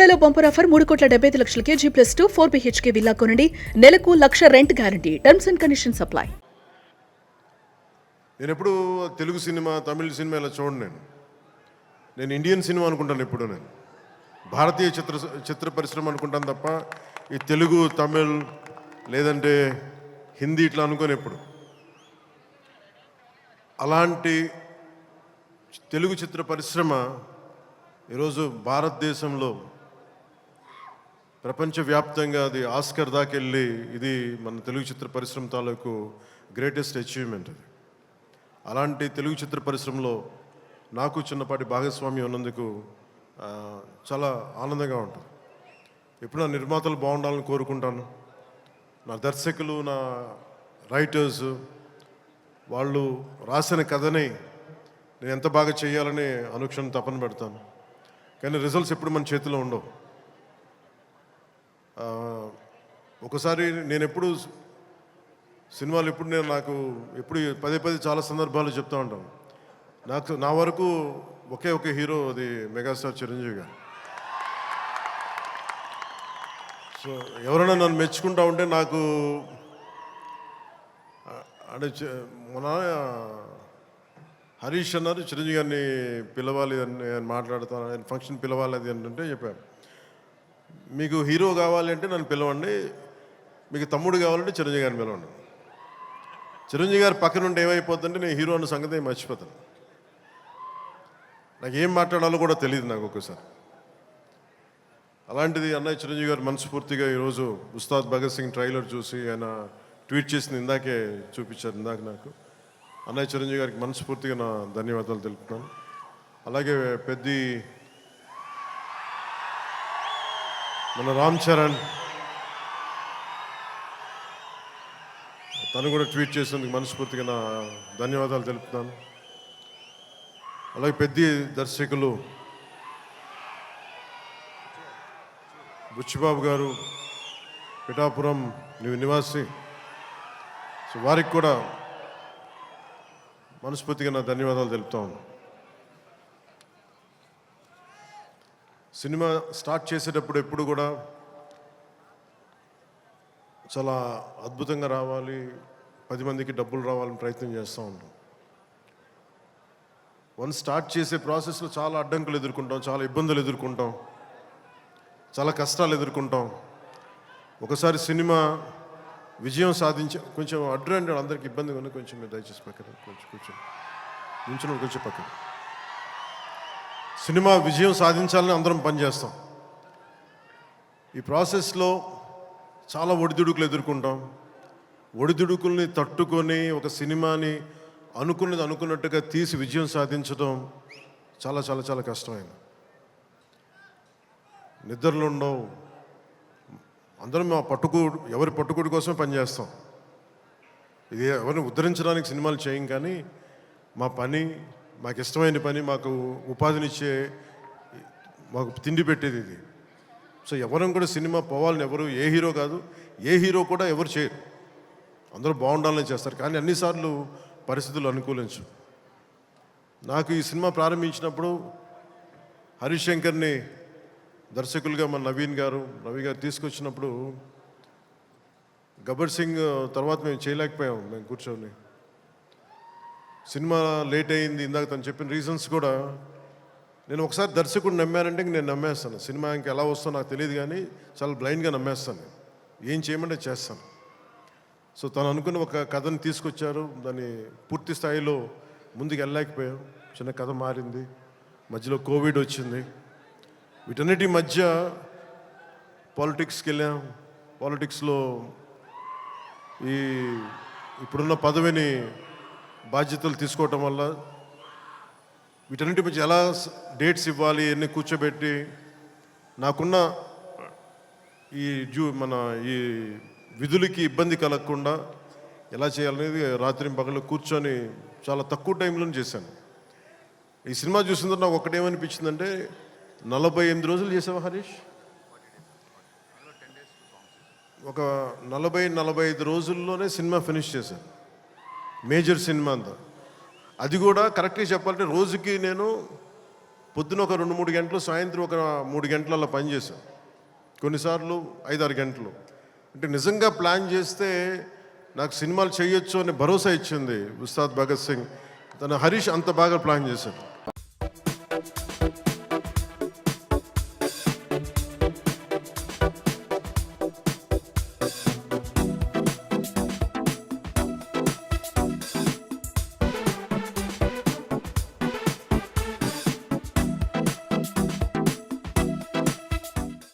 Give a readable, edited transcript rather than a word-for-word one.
బెల్లంకొండలో bumper offer 3,75,00,000 KG+2 4 BHK villa కొనండి. నెలకు 1,00,000 rent guarantee. Terms and conditions apply. నేను ఎప్పుడు తెలుగు సినిమా, తమిళ సినిమా ఇలా చూడండి. నేను ఇండియన్ సినిమా అనుకుంటాను ఎప్పుడు. నేను భారతీయ చిత్ర పరిశ్రమ అనుకుంటాను తప్ప ఈ తెలుగు, తమిళ్ లేదంటే హిందీ ఇట్లా అనుకోని ఎప్పుడు. అలాంటి తెలుగు చిత్ర పరిశ్రమ ఈరోజు భారతదేశంలో ప్రపంచవ్యాప్తంగా అది ఆస్కర్ దాకా వెళ్ళి ఇది మన తెలుగు చిత్ర పరిశ్రమ తాలూకు గ్రేటెస్ట్ అచీవ్మెంట్ అది. అలాంటి తెలుగు చిత్ర పరిశ్రమలో నాకు చిన్నపాటి భాగస్వామ్యం ఉన్నందుకు చాలా ఆనందంగా ఉంటుంది. ఎప్పుడు నా నిర్మాతలు బాగుండాలని కోరుకుంటాను. నా దర్శకులు, నా రైటర్స్ వాళ్ళు రాసిన కథని నేను ఎంత బాగా చేయాలని అనుక్షణం తపన పెడతాను. కానీ రిజల్ట్స్ ఎప్పుడు మన చేతిలో ఉండవు. ఒకసారి నేను ఎప్పుడు సినిమాలు ఎప్పుడు నాకు పదే చాలా సందర్భాలు చెప్తూ ఉంటాను. నా వరకు ఒకే హీరో, అది మెగాస్టార్ చిరంజీవి గారు. సో ఎవరైనా నన్ను మెచ్చుకుంటా ఉంటే నాకు అంటే మన హరీష్ అన్నారు చిరంజీవి గారిని పిలవాలి అని నేను మాట్లాడతాను, ఆయన ఫంక్షన్ పిలవాలి అది అంటే చెప్పాను. మీకు హీరో కావాలి అంటే నన్ను పిలవండి, మీకు తమ్ముడు కావాలంటే చిరంజీవి గారిని పిలవండి. చిరంజీవి గారి పక్కన ఉంటే ఏమైపోతుందంటే నేను హీరో అన్న సంగతి మర్చిపోతాను. నాకు ఏం మాట్లాడాలో కూడా తెలియదు నాకు ఒక్కసారి. అలాంటిది అన్నయ్య చిరంజీవి గారు మనస్ఫూర్తిగా ఈరోజు ఉస్తాద్ భగత్ సింగ్ ట్రైలర్ చూసి ఆయన ట్వీట్ చేసింది ఇందాకే చూపించారు నాకు. అన్నయ్య చిరంజీవి గారికి మనస్ఫూర్తిగా నా ధన్యవాదాలు తెలుపుతున్నాను. అలాగే మన రామ్ చరణ్ తను కూడా ట్వీట్ చేసినందుకు మనస్ఫూర్తిగా నా ధన్యవాదాలు తెలుపుతున్నాను. అలాగే దర్శకులు బుచ్చిబాబు గారు, పిఠాపురం నివాసి, సో వారికి కూడా మనస్ఫూర్తిగా నా ధన్యవాదాలు తెలుపుతాను. సినిమా స్టార్ట్ చేసేటప్పుడు ఎప్పుడు కూడా చాలా అద్భుతంగా రావాలి, 10 మందికి డబ్బులు రావాలని ప్రయత్నం చేస్తూ ఉంటాం. వన్స్ స్టార్ట్ చేసే ప్రాసెస్లో చాలా అడ్డంకులు ఎదుర్కొంటాం, చాలా ఇబ్బందులు ఎదుర్కొంటాం, చాలా కష్టాలు ఎదుర్కొంటాం. ఒకసారి సినిమా విజయం కొంచెం అడ్డు అందరికి ఇబ్బందిగా ఉంది, కొంచెం మీరు దయచేసి పక్కన కొంచెం పక్కన. సినిమా విజయం సాధించాలని అందరం పనిచేస్తాం. ఈ ప్రాసెస్లో చాలా ఒడిదుడుకులు ఎదుర్కొంటాం. ఒడిదుడుకుల్ని తట్టుకొని ఒక సినిమాని అనుకున్నట్టుగా తీసి విజయం సాధించడం చాలా కష్టమైంది. నిద్రలు ఉండవు. అందరం ఎవరి పట్టుకుడి కోసమే పనిచేస్తాం. ఇది ఎవరిని ఉద్ధరించడానికి సినిమాలు చేయం, కానీ మా పని, మాకు ఇష్టమైన పని, మాకు ఉపాధినిచ్చే, మాకు తిండి పెట్టేది ఇది. సో ఎవరం కూడా సినిమా పోవాలని ఎవరు, ఏ హీరో కాదు, ఏ హీరో కూడా ఎవరు చేయరు. అందరూ బాగుండాలని చేస్తారు, కానీ అన్నిసార్లు పరిస్థితులు అనుకూలించు. నాకు ఈ సినిమా ప్రారంభించినప్పుడు హరీష్ శంకర్ని దర్శకులుగా మన నవీ గారు తీసుకొచ్చినప్పుడు గబ్బర్ సింగ్ తర్వాత మేము చేయలేకపోయాం. మేము కూర్చొని సినిమా లేట్ అయింది. ఇందాక తను చెప్పిన రీజన్స్ కూడా నేను ఒకసారి దర్శకుడు నమ్మానంటే నేను నమ్మేస్తాను. సినిమా ఇంకా ఎలా వస్తుందో నాకు తెలియదు, కానీ చాలా బ్లైండ్గా నమ్మేస్తాను. ఏం చేయమంటే చేస్తాను. సో తను అనుకున్న ఒక కథను తీసుకొచ్చారు, దాన్ని పూర్తి స్థాయిలో ముందుకు వెళ్ళలేకపోయాం. చిన్న కథ మారింది, మధ్యలో కోవిడ్ వచ్చింది. వీటన్నిటి మధ్య పాలిటిక్స్కి వెళ్ళాం. పాలిటిక్స్లో ఇప్పుడున్న పదవిని బాధ్యతలు తీసుకోవటం వల్ల వీటన్నిటి మధ్య ఎలా డేట్స్ ఇవ్వాలి, ఎన్ని కూర్చోబెట్టి నాకున్న మన ఈ విధులకి ఇబ్బంది కలగకుండా ఎలా చేయాలనేది రాత్రి పగలు కూర్చొని చాలా తక్కువ టైంలో చేశాను. ఈ సినిమా చూసిన తర్వాత నాకు ఒకటేమనిపించిందంటే, 48 రోజులు చేసావా హరీష్? ఒక 40-45 రోజుల్లోనే సినిమా ఫినిష్ చేశాను, మేజర్ సినిమా అంతా. అది కూడా కరెక్ట్గా చెప్పాలంటే రోజుకి నేను పొద్దున ఒక 2-3 గంటలు, సాయంత్రం ఒక 3 గంటలు అలా పనిచేశాను. కొన్నిసార్లు 5-6 గంటలు. అంటే నిజంగా ప్లాన్ చేస్తే నాకు సినిమాలు చేయొచ్చు అని భరోసా ఇచ్చింది ఉస్తాద్ భగత్ సింగ్. హరీష్ అంత బాగా ప్లాన్ చేశాడు.